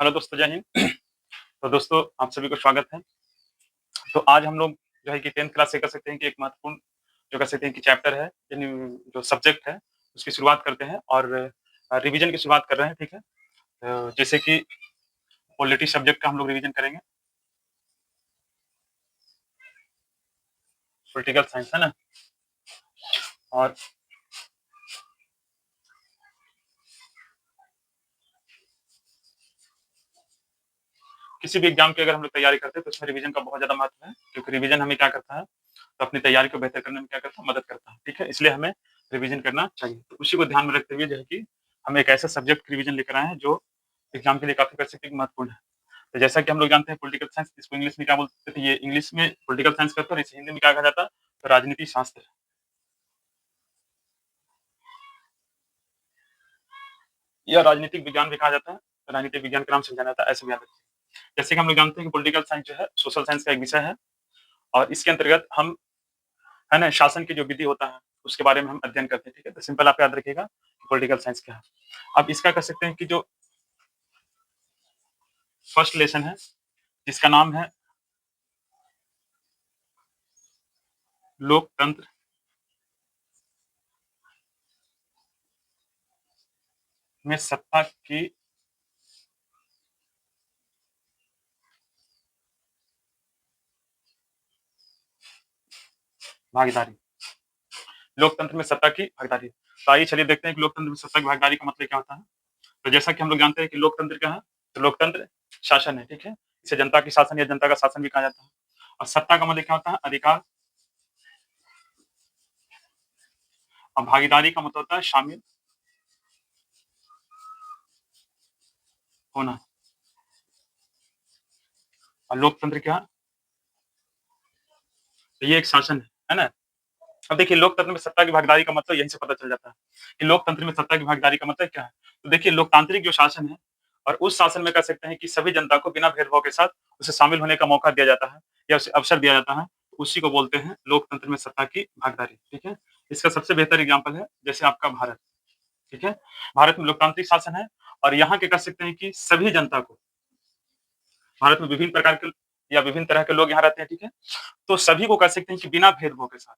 Hello दोस्तों, जय हिंद। तो दोस्तों, आप सभी को स्वागत है। तो आज हम लोग जो है कि 10th क्लास से कह सकते हैं कि एक महत्वपूर्ण जो कह सकते हैं कि चैप्टर है, यानी जो सब्जेक्ट है, उसकी शुरुआत करते हैं और रिवीजन की शुरुआत कर रहे हैं, ठीक है? जैसे कि पॉलिटी सब्जेक्ट का हम लोग रिवीजन करेंगे, पॉलिटिकल साइंस, है ना? और किसी भी एग्जाम की अगर हम लोग तैयारी करते हैं, तो उसमें रिवीजन का बहुत ज़्यादा महत्व है, क्योंकि रिवीजन हमें क्या करता है, तो अपनी तैयारी को बेहतर करने में क्या करता है, मदद करता है, ठीक है? इसलिए हमें रिवीजन करना चाहिए। तो उसी को ध्यान में रखते हुए जो है कि हम एक ऐसा सब्जेक्ट की रिवीजन लेकर आए हैं, जो एग्जाम के लिए काफ़ी कह सकते हैं कि महत्वपूर्ण है। तो जैसा कि हम लोग जानते हैं पॉलिटिकल साइंस, इसको इंग्लिश में क्या बोलते थे, ये इंग्लिश में पॉलिटिकल साइंस कहते हैं और इसे हिंदी में क्या कहा जाता है, तो राजनीति शास्त्र या राजनीतिक विज्ञान भी कहा जाता है, राजनीतिक विज्ञान के नाम से जाना जाता है, ऐसे भी याद रखिए। जैसे कि हम लोग जानते हैं कि पॉलिटिकल साइंस जो है सोशल साइंस का एक विषय है, और इसके अंतर्गत हम, है ना, शासन की जो विधि होता है उसके बारे में हम अध्ययन करते हैं, ठीक है? तो सिंपल आप याद रखिएगा कि पॉलिटिकल साइंस क्या है। अब इसका कह सकते हैं कि जो फर्स्ट लेसन है, जिसका नाम है लोकतंत्र में सत्ता की भागीदारी, लोकतंत्र में सत्ता की भागीदारी। तो आइए चलिए देखते हैं कि लोकतंत्र में सत्ता की भागीदारी का मतलब क्या होता है। तो जैसा कि हम लोग जानते हैं कि लोकतंत्र क्या है, तो लोकतंत्र शासन है, ठीक है? इसे जनता की शासन या जनता का शासन भी कहा जाता है। और सत्ता का मतलब क्या होता है, अधिकार। और भागीदारी का मतलब होता है शामिल होना। और लोकतंत्र क्या है, तो ये एक शासन है ना? अब देखिए, लोकतंत्र में सत्ता की भागीदारी का मतलब यहीं से पता चल जाता है कि लोकतंत्र में सत्ता की भागीदारी का मतलब क्या है। तो देखिए, लोकतांत्रिक जो शासन है, और उस शासन में कह सकते हैं कि सभी जनता को बिना भेदभाव के साथ उसे शामिल होने का मौका दिया जाता है या उसे अवसर दिया जाता है, उसी को बोलते हैं लोकतंत्र में सत्ता की भागीदारी, ठीक है? इसका सबसे बेहतर एग्जाम्पल है जैसे आपका भारत, ठीक है? भारत में लोकतांत्रिक शासन है, और यहाँ के कह सकते हैं कि सभी जनता को, भारत में विभिन्न प्रकार के या विभिन्न तरह के लोग यहाँ रहते हैं, ठीक है? तो सभी को कह सकते हैं कि बिना भेदभाव के साथ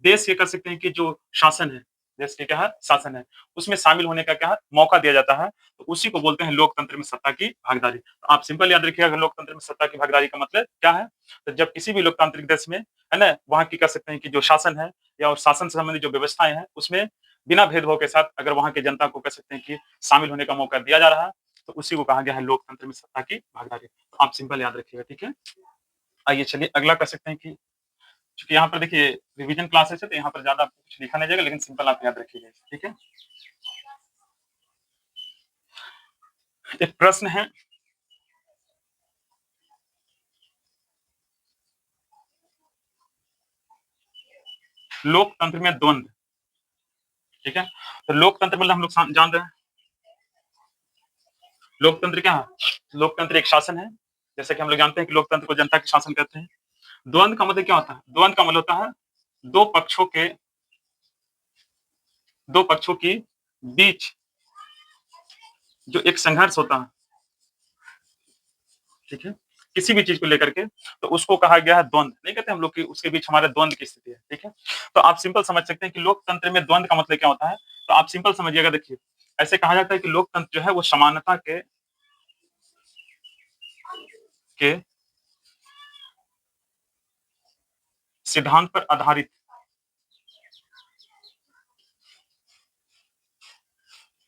देश के कह सकते हैं कि जो शासन है, देश के क्या है, शासन है, उसमें शामिल होने का क्या है, मौका दिया जाता है। तो उसी को बोलते हैं लोकतंत्र में सत्ता की भागीदारी। तो आप सिंपल याद रखिएगा, लोकतंत्र में सत्ता की भागीदारी का मतलब क्या है? तो जब किसी भी लोकतांत्रिक देश में, है ना, वहाँ की कह सकते हैं कि जो शासन है या और शासन से संबंधित जो व्यवस्थाएं हैं, उसमें बिना भेदभाव के साथ अगर वहाँ की जनता को कह सकते हैं कि शामिल होने का मौका दिया जा रहा है, तो उसी को कहा गया है लोकतंत्र में सत्ता की भागीदारी। तो आप सिंपल याद रखिएगा, ठीक है? आइए चलिए अगला कह सकते हैं कि चूँकि यहाँ पर देखिए रिवीजन क्लासेस है, तो यहाँ पर ज़्यादा आपको कुछ लिखा नहीं जाएगा, लेकिन सिंपल आप याद रखिएगा, ठीक है? एक प्रश्न है, लोकतंत्र में द्वंद्व, ठीक है? तो लोकतंत्र मतलब हम लोग जान रहे हैं, लोकतंत्र क्या है? लोकतंत्र एक शासन है, जैसा कि हम लोग जानते हैं कि लोकतंत्र को जनता के शासन कहते हैं। द्वंद्व का मतलब क्या होता है? द्वंद्व का मतलब होता है 2 पक्षों के 2 पक्षों के बीच जो एक संघर्ष होता है, ठीक है? किसी भी चीज़ को लेकर के, तो उसको कहा गया है द्वंद्व। नहीं कहते हम लोग कि उसके बीच हमारे द्वंद्व की स्थिति है, ठीक है? तो आप सिंपल समझ सकते हैं कि लोकतंत्र में द्वंद्व का मतलब क्या होता है? तो आप सिंपल समझिएगा, देखिए, ऐसे कहा जाता है कि लोकतंत्र जो है वो समानता के सिद्धांत पर आधारित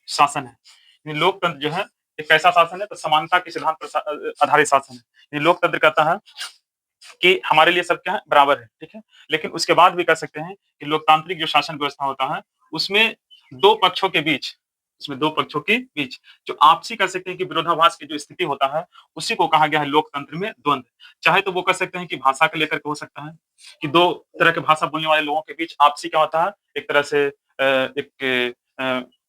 शासन है। ये लोकतंत्र जो है एक ऐसा शासन है, तो समानता के सिद्धांत पर आधारित शासन है। ये लोकतंत्र कहता है कि हमारे लिए सब क्या है, बराबर है, ठीक है? लेकिन उसके बाद भी कह सकते हैं कि लोकतांत्रिक जो शासन व्यवस्था होता है, उसमें 2 पक्षों के बीच, उसमें 2 पक्षों के बीच जो आपसी कह सकते हैं कि विरोधाभास की जो स्थिति होता है, उसी को कहा गया है लोकतंत्र में द्वंद्व। चाहे तो वो कह सकते हैं कि भाषा को लेकर के हो सकता है, कि 2 तरह के भाषा बोलने वाले लोगों के बीच आपसी क्या होता है, एक तरह से एक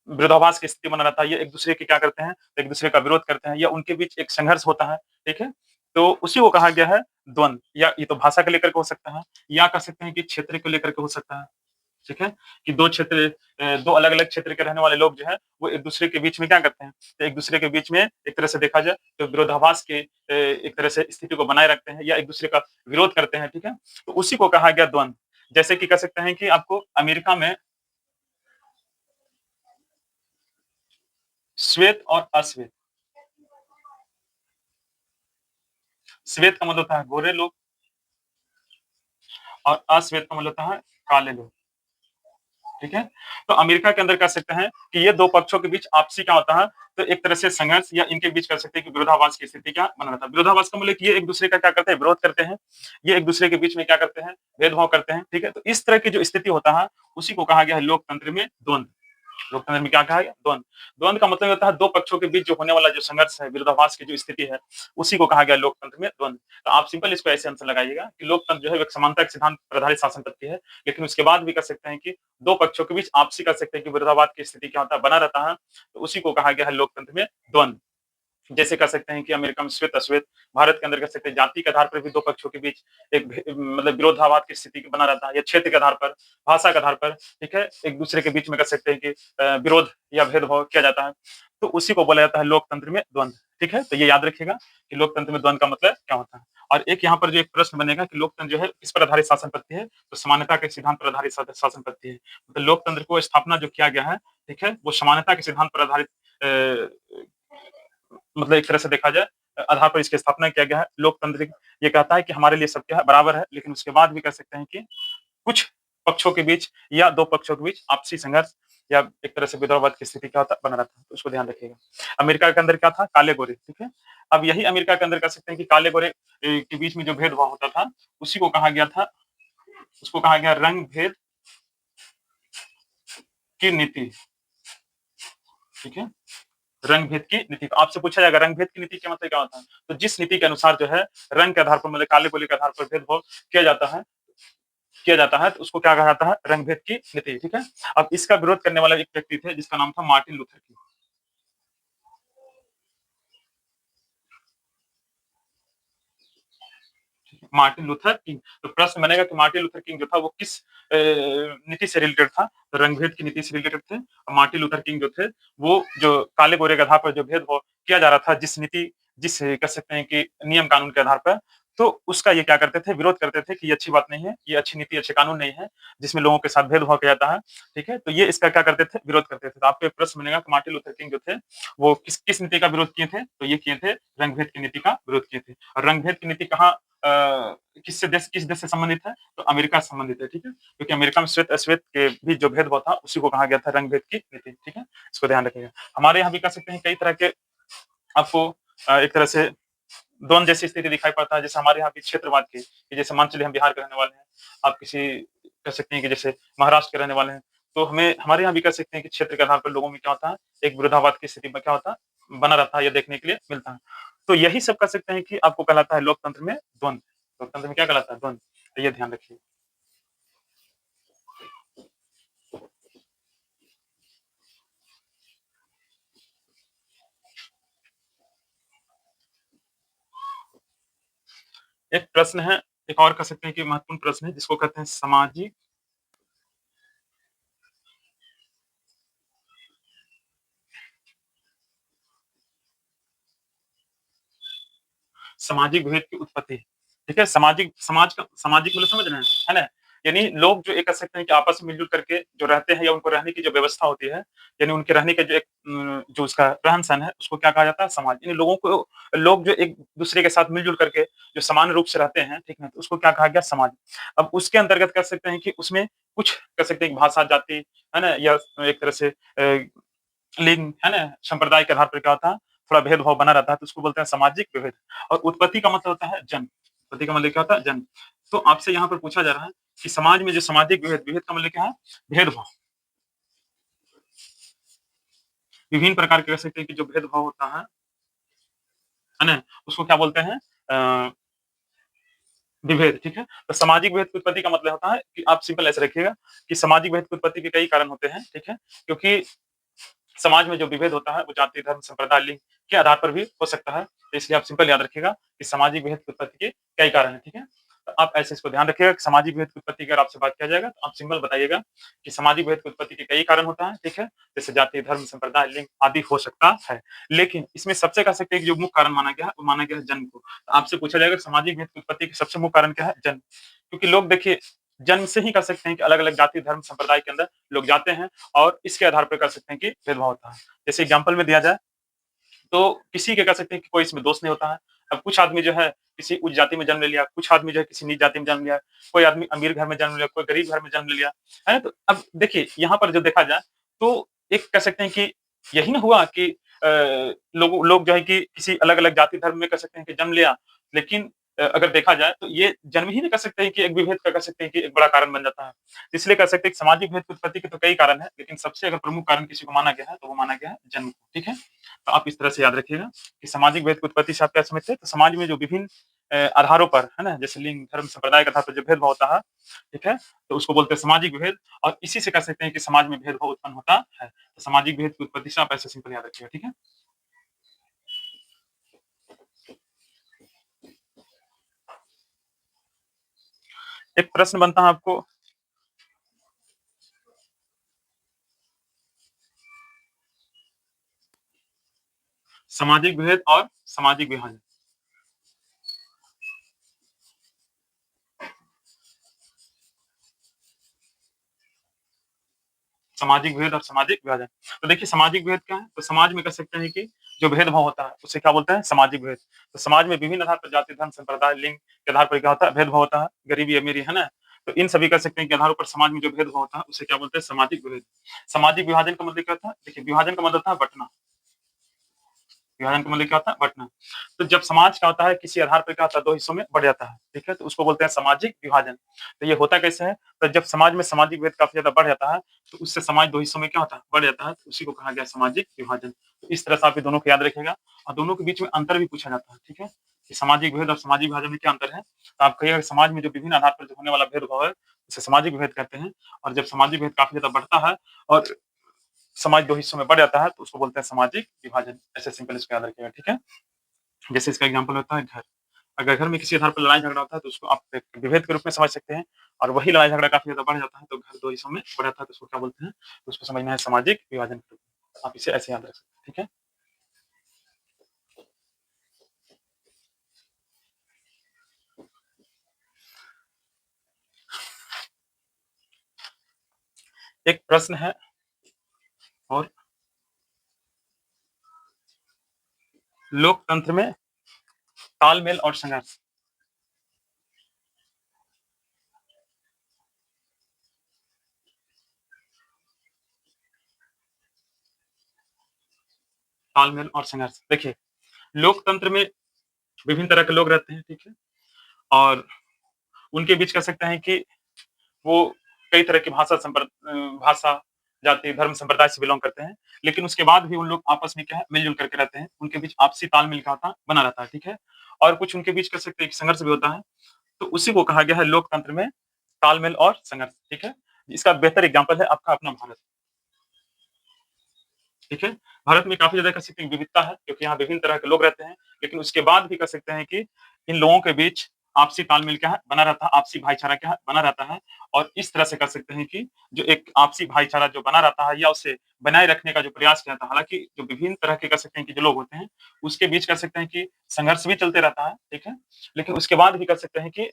विरोधाभास की स्थिति बना रहता है, ये एक-दूसरे के क्या करते हैं, एक-दूसरे का विरोध करते हैं, या उनके बीच एक संघर्ष होता है, ठीक है? तो उसी को कहा गया है द्वंद, या ये तो भाषा को लेकर के हो सकता है, या कह सकते हैं कि क्षेत्र को लेकर के हो सकता है, ठीक है? कि 2 क्षेत्र 2 अलग-अलग क्षेत्र के रहने वाले लोग जो हैं, वो एक-दूसरे के बीच में क्या करते हैं, तो एक-दूसरे के बीच में एक तरह से देखा जाए तो विरोधाभास के एक तरह से स्थिति को बनाए रखते हैं या एक-दूसरे का विरोध करते हैं, ठीक है? तो उसी को कहा गया द्वंद। जैसे कि कह सकते हैं कि आपको अमेरिका में श्वेत और अश्वेत, श्वेत का मतलब होता है गोरे लोग और अश्वेत का मतलब होता है काले लोग। ठीक है? तो अमेरिका के अंदर कह सकते हैं कि ये 2 पक्षों के बीच आपसी क्या होता है, तो एक तरह से संघर्ष या इनके बीच कह सकते हैं कि विरोधाभास की स्थिति क्या बना रहता है। विरोधाभास का मतलब कि ये एक-दूसरे का क्या करते हैं, विरोध करते हैं। ये एक-दूसरे के बीच में क्या करते हैं, भेदभाव करते हैं, ठीक है? तो इस तरह की जो स्थिति होता है, उसी को कहा गया है लोकतंत्र में द्वंद। लोकतंत्र में क्या कहा गया? द्वंद। द्वंद का मतलब होता है 2 पक्षों के बीच जो होने वाला जो संघर्ष है, विरोधाभास की जो स्थिति है, उसी को कहा गया लोकतंत्र में द्वंद। तो आप सिंपल इसको ऐसे आंसर लगाइएगा कि लोकतंत्र जो है एक समानता के सिद्धांत पर आधारित शासन पद्धति है, लेकिन उसके बाद भी कह सकते हैं कि 2 पक्षों के बीच आपसी कह सकते हैं कि विरोधाभास की स्थिति क्या होता है, बना रहता है, तो उसी को कहा गया है लोकतंत्र में द्वंद। जैसे कह सकते हैं कि अमेरिका में श्वेत-अश्वेत, भारत के अंदर कह सकते हैं जाति के आधार पर भी 2 पक्षों के बीच एक मतलब विरोधाभास की स्थिति बना रहता है या क्षेत्र के आधार पर, भाषा के आधार पर, ठीक है? एक-दूसरे के बीच में कह सकते हैं कि विरोध या भेदभाव किया जाता है। तो उसी को बोला जाता है लोकतंत्र में द्वंद, ठीक है? तो ये याद रखिएगा कि लोकतंत्र में द्वंद का मतलब क्या होता है। और एक यहाँ पर जो एक प्रश्न बनेगा कि लोकतंत्र जो है किस पर आधारित शासन पद्धति है? तो समानता के सिद्धांत पर आधारित शासन पद्धति है। तो लोकतंत्र को स्थापना जो किया गया है, ठीक है? वो समानता के सिद्धांत पर आधारित अ मतलब एक तरह से देखा जाए आधार पर इसकी स्थापना किया गया है। लोकतंत्र ये कहता है कि हमारे लिए सब क्या है बराबर है, लेकिन उसके बाद भी कह सकते हैं कि कुछ पक्षों के बीच या 2 पक्षों के बीच आपसी संघर्ष या एक तरह से विरोधाभास की स्थिति क्या होता बना रहता है, तो उसको ध्यान रखिएगा। अमेरिका के अंदर क्या था? काले-गोरे, ठीक है? अब यही अमेरिका के अंदर कह सकते हैं कि काले-गोरे के बीच में जो भेदभाव होता था, उसी को कहा गया था उसको कहा गया रंग-भेद की नीति, ठीक है? रंग भेद की नीति। तो आपसे पूछा जाएगा रंग भेद की नीति का मतलब क्या होता है? तो जिस नीति के अनुसार जो है रंग के आधार पर मतलब काले-गोरे के आधार पर भेदभाव किया जाता है तो उसको क्या कहा जाता है? रंग भेद की नीति, ठीक है? अब इसका विरोध करने वाला एक व्यक्ति थे जिसका नाम था Martin Luther king. Martin Luther king. तो प्रश्न बनेगा कि मार्टिन लूथर किंग जो था वो किस नीति से रिलेटेड था? तो रंग-भेद की नीति से रिलेटेड थे। और मार्टिन लूथर किंग जो थे, वो जो काले-गोरे के आधार पर जो भेदभाव किया जा रहा था, जिस कह सकते हैं कि नियम कानून के आधार पर, तो उसका ये क्या करते थे, विरोध करते थे कि ये अच्छी बात नहीं है, ये अच्छी नीति, अच्छे कानून नहीं है, जिसमें लोगों के साथ भेदभाव किया जाता है, ठीक है? तो ये इसका क्या करते थे, विरोध करते थे। तो आपको एक प्रश्न बनेगा कि मार्टिन लूथर किंग जो थे, वो किस किस नीति का विरोध किए थे? तो ये किए थे, रंग-भेद की नीति का विरोध किए थे। और रंग-भेद की नीति कहाँ किस देश से संबंधित है? तो अमेरिका से संबंधित है, ठीक है? क्योंकि अमेरिका में श्वेत-अश्वेत के बीच जो भेदभाव था, उसी को कहा गया था रंग-भेद की नीति, ठीक है? इसको ध्यान रखिएगा। हमारे यहाँ भी कह सकते हैं कई तरह के आपको एक तरह से द्वंद जैसी स्थिति दिखाई पड़ता है, जैसे हमारे यहाँ भी क्षेत्रवाद की, कि जैसे मान चलिए हम बिहार के रहने वाले हैं, आप किसी कह सकते हैं कि जैसे महाराष्ट्र के रहने वाले हैं, तो हमें हमारे यहाँ भी कह सकते हैं कि क्षेत्र के आधार पर लोगों में क्या होता है, एक विरोधाभास की स्थिति में क्या होता है, बना रहता है, ये देखने के लिए मिलता है। तो यही सब कह सकते हैं कि आपको कहलाता है लोकतंत्र में द्वंद। लोकतंत्र में क्या कहलाता है? द्वंद। तो ये ध्यान रखिए। एक प्रश्न है, एक और कह सकते हैं कि महत्वपूर्ण प्रश्न है जिसको कहते हैं सामाजिक भेद की उत्पत्ति, ठीक है? सामाजिक मतलब समझ रहे हैं, है ना? यानी लोग जो एक कह सकते हैं कि आपस में मिल-जुल करके जो रहते हैं या उनको रहने की जो व्यवस्था होती है, यानी उनके रहने का जो एक जो उसका रहन-सहन है, उसको क्या कहा जाता है? समाज। यानी लोग जो एक-दूसरे के साथ मिल-जुल करके जो समान रूप से रहते हैं, ठीक है? तो उसको क्या कहा गया? समाज। अब उसके अंतर्गत कह सकते हैं कि उसमें कुछ कह सकते हैं कि भाषा, जाति, है ना? या एक तरह से लिंग, है ना? संप्रदाय के आधार पर क्या होता है? थोड़ा भेदभाव बना रहता है, तो उसको बोलते हैं सामाजिक विभेद। और उत्पत्ति का मतलब होता है जन्म। उत्पत्ति का मतलब क्या होता है? जन्म। तो आपसे यहाँ पर पूछा जा रहा है कि समाज में जो सामाजिक विभेद विभेद का मतलब क्या है? भेदभाव। विभिन्न प्रकार के कह सकते हैं कि जो भेदभाव होता है ना? उसको क्या बोलते हैं? अ, विभेद, ठीक है? तो सामाजिक भेद की उत्पत्ति का मतलब होता है कि आप सिंपल ऐसे रखिएगा कि सामाजिक भेद की उत्पत्ति के कई कारण होते हैं, ठीक है? क्योंकि समाज में जो विभेद होता है, वो जाति, धर्म, संप्रदाय, लिंग के आधार पर भी हो सकता है। तो इसलिए आप सिंपल याद रखिएगा कि सामाजिक भेद की उत्पत्ति के कई कारण हैं, ठीक है? तो आप ऐसे इसको ध्यान रखिएगा कि सामाजिक भेद की उत्पत्ति की अगर आपसे बात किया जाएगा, तो आप सिंपल बताइएगा कि सामाजिक भेद की उत्पत्ति के कई कारण होता है, ठीक है? जैसे जाति, धर्म, संप्रदाय, लिंग आदि हो सकता है। लेकिन इसमें सबसे कह सकते हैं कि जो मुख्य कारण माना गया है, वो माना गया है जन्म को। तो आपसे पूछा जाएगा सामाजिक भेद की उत्पत्ति का सबसे मुख्य कारण क्या है? जन्म। क्योंकि लोग देखिए जन्म से ही कह सकते हैं कि अलग-अलग जाति, धर्म, संप्रदाय के अंदर लोग जाते हैं और इसके आधार पर कह सकते हैं कि भेदभाव होता है। जैसे एग्जाम्पल में दिया जाए तो किसी के कह सकते हैं कि कोई इसमें दोष नहीं होता है। अब कुछ आदमी जो है किसी उच्च जाति में जन्म ले लिया, कुछ आदमी जो है किसी नीच जाति में जन्म लिया, कोई आदमी अमीर घर में जन्म लिया, कोई गरीब घर में जन्म ले लिया, है ना? तो अब देखिए यहाँ पर जो देखा जाए तो एक कह सकते हैं कि यही ना हुआ कि लोग जो है कि किसी अलग-अलग जाति धर्म में कह सकते हैं कि जन्म लिया, लेकिन अगर देखा जाए तो ये जन्म ही नहीं कह सकते हैं कि एक विभेद का कह सकते हैं कि एक बड़ा कारण बन जाता है। इसलिए कह सकते हैं कि सामाजिक भेद की उत्पत्ति के तो कई कारण हैं, लेकिन सबसे अगर प्रमुख कारण किसी को माना गया है, तो वो माना गया है जन्म को, ठीक है? तो आप इस तरह से याद रखिएगा कि सामाजिक भेद की उत्पत्ति से आप क्या समझते हैं? तो समाज में जो विभिन्न आधारों पर, है ना? जैसे लिंग, धर्म, संप्रदाय के आधार पर जो भेदभाव होता है, ठीक है? तो उसको बोलते हैं सामाजिक भेद और इसी से कह सकते हैं कि समाज में भेदभाव उत्पन्न होता है। तो सामाजिक भेद की उत्पत्ति से आप ऐसे सिंपल याद रखिएगा, ठीक है? एक प्रश्न बनता है आपको सामाजिक भेद और सामाजिक विभाजन। सामाजिक भेद और सामाजिक विभाजन। तो देखिए सामाजिक भेद क्या है? तो समाज में कह सकते हैं कि जो भेदभाव होता है, उसे क्या बोलते हैं? सामाजिक भेद। तो समाज में विभिन्न आधार पर जाति, धर्म, संप्रदाय, लिंग के आधार पर क्या होता है? भेदभाव होता है। गरीबी-अमीरी, है ना? तो इन सभी कह सकते हैं कि आधारों पर समाज में जो भेदभाव होता है, उसे क्या बोलते हैं? सामाजिक भेद। सामाजिक विभाजन का मतलब क्या होता है? देखिए विभाजन का मतलब होता है बँटना। विभाजन का मतलब क्या होता है? बँटना। तो जब समाज क्या होता है किसी आधार पर क्या होता है 2 हिस्सों में बँट जाता है, ठीक है? तो उसको बोलते हैं सामाजिक विभाजन। तो ये होता कैसे है? तो जब समाज में सामाजिक भेद काफ़ी ज़्यादा बढ़ जाता है, तो उससे समाज 2 हिस्सों में क्या होता है? बढ़ जाता है, तो उसी को कहा गया सामाजिक विभाजन। तो इस तरह से आप ये दोनों को याद रखिएगा और दोनों के बीच में अंतर भी पूछा जाता है, ठीक है? कि सामाजिक भेद और सामाजिक विभाजन में क्या अंतर है? तो आप कहिएगा कि समाज में जो विभिन्न आधार पर जो होने वाला भेदभाव है, उसे सामाजिक भेद कहते हैं और जब सामाजिक भेद काफ़ी ज़्यादा बढ़ता है और समाज 2 हिस्सों में बढ़ जाता है, तो उसको बोलते हैं सामाजिक विभाजन। ऐसे सिंपल इसको याद रखिएगा, ठीक है? जैसे इसका एग्जाम्पल होता है घर। अगर घर में किसी आधार पर लड़ाई-झगड़ा होता है तो उसको आप एक विभेद के रूप में समझ सकते हैं और वही लड़ाई-झगड़ा काफ़ी ज़्यादा बढ़ जाता है तो घर 2 हिस्सों में बढ़ जाता है तो उसको क्या बोलते हैं? तो उसको समझना है सामाजिक विभाजन के रूप में। आप इसे ऐसे याद रख सकते हैं, ठीक है? एक प्रश्न है और लोकतंत्र में तालमेल और संघर्ष तालमेल और संघर्ष। देखिए, लोकतंत्र में विभिन्न तरह के लोग रहते हैं, ठीक है? और उनके बीच कह सकते हैं कि वो कई तरह की भाषा, जाति, धर्म, संप्रदाय से बिलॉन्ग करते हैं। लेकिन उसके बाद भी उन लोग आपस में क्या है मिल-जुल करके रहते हैं। उनके बीच आपसी तालमेल क्या होता है बना रहता है, ठीक है? और कुछ उनके बीच कह सकते हैं कि संघर्ष भी होता है। तो उसी को कहा गया है लोकतंत्र में तालमेल और संघर्ष, ठीक है? इसका बेहतर एग्जाम्पल है आपका अपना भारत। ठीक है? भारत में काफ़ी ज़्यादा कह सकते हैं विविधता है, क्योंकि यहाँ विभिन्न तरह के लोग रहते हैं, लेकिन उसके बाद भी कह सकते हैं कि इन लोगों के बीच आपसी तालमेल क्या है, बना रहता है, आपसी भाईचारा क्या है, बना रहता है और इस तरह से कह सकते हैं कि जो एक आपसी भाईचारा जो बना रहता है या उसे बनाए रखने का जो प्रयास किया जाता है, हालाँकि जो विभिन्न तरह के कह सकते हैं कि जो लोग होते हैं, उसके बीच कह सकते हैं कि संघर्ष भी चलते रहता है, ठीक है? लेकिन उसके बाद भी कह सकते हैं कि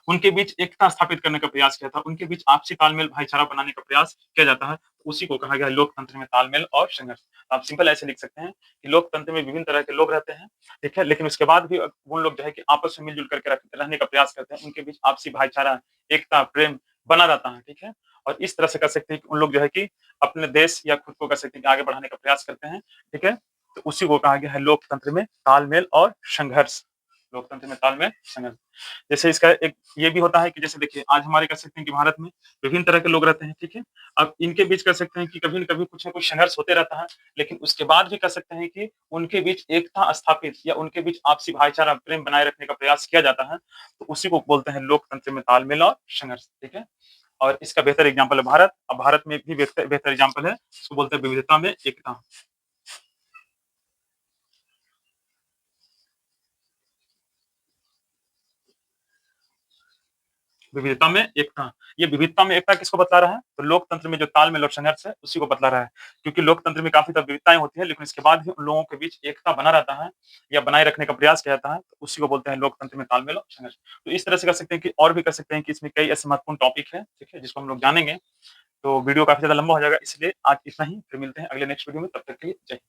उनके बीच एकता स्थापित करने का प्रयास किया था, उनके बीच आपसी तालमेल, भाईचारा बनाने का प्रयास किया जाता है। उसी को कहा गया है लोकतंत्र में तालमेल और संघर्ष। आप सिंपल ऐसे लिख सकते हैं कि लोकतंत्र में विभिन्न तरह के लोग रहते हैं, ठीक है? लेकिन उसके बाद भी वो लोग जो है कि आपस में मिल-जुल करके रहने का प्रयास करते हैं। उनके बीच आपसी भाईचारा, एकता, प्रेम बना रहता है, ठीक है? और इस तरह से कह सकते हैं कि उन लोग जो है कि अपने देश या खुद को कह सकते हैं कि आगे बढ़ाने का प्रयास करते हैं, ठीक है? तो उसी को कहा गया है लोकतंत्र में तालमेल और संघर्ष। लोकतंत्र में तालमेल, संघर्ष। जैसे इसका एक ये भी होता है कि जैसे देखिए आज हमारे कह सकते हैं कि भारत में विभिन्न तरह के लोग रहते हैं, ठीक है? अब इनके बीच कह सकते हैं कि कभी न कभी कुछ न कुछ संघर्ष होते रहता है, लेकिन उसके बाद भी कह सकते हैं कि उनके बीच एकता स्थापित या उनके बीच आपसी भाईचारा, प्रेम बनाए रखने का प्रयास किया जाता है, तो उसी को बोलते हैं लोकतंत्र में तालमेल और संघर्ष, ठीक है? और इसका बेहतर एग्जाम्पल है भारत। अब भारत में भी बेहतर बेहतर एग्जाम्पल है, इसको बोलते हैं विविधता में एकता। विविधता में एकता। ये विविधता में एकता किसको बतला रहा है? तो लोकतंत्र में जो तालमेल और संघर्ष है, उसी को बतला रहा है। क्योंकि लोकतंत्र में काफ़ी ज़्यादा विविधताएँ होती हैं, लेकिन इसके बाद भी उन लोगों के बीच एकता बना रहता है या बनाए रखने का प्रयास किया जाता है, तो उसी को बोलते हैं लोकतंत्र में तालमेल और संघर्ष। तो इस तरह से कर सकते हैं कि और भी कर सकते हैं कि इसमें कई ऐसे महत्वपूर्ण टॉपिक हैं, ठीक है? जिसको हम लोग जानेंगे, तो वीडियो काफ़ी ज़्यादा लंबा हो जाएगा, इसलिए आज इतना ही, फिर मिलते हैं अगले नेक्स्ट वीडियो में, तब तक के लिए जय हिंद।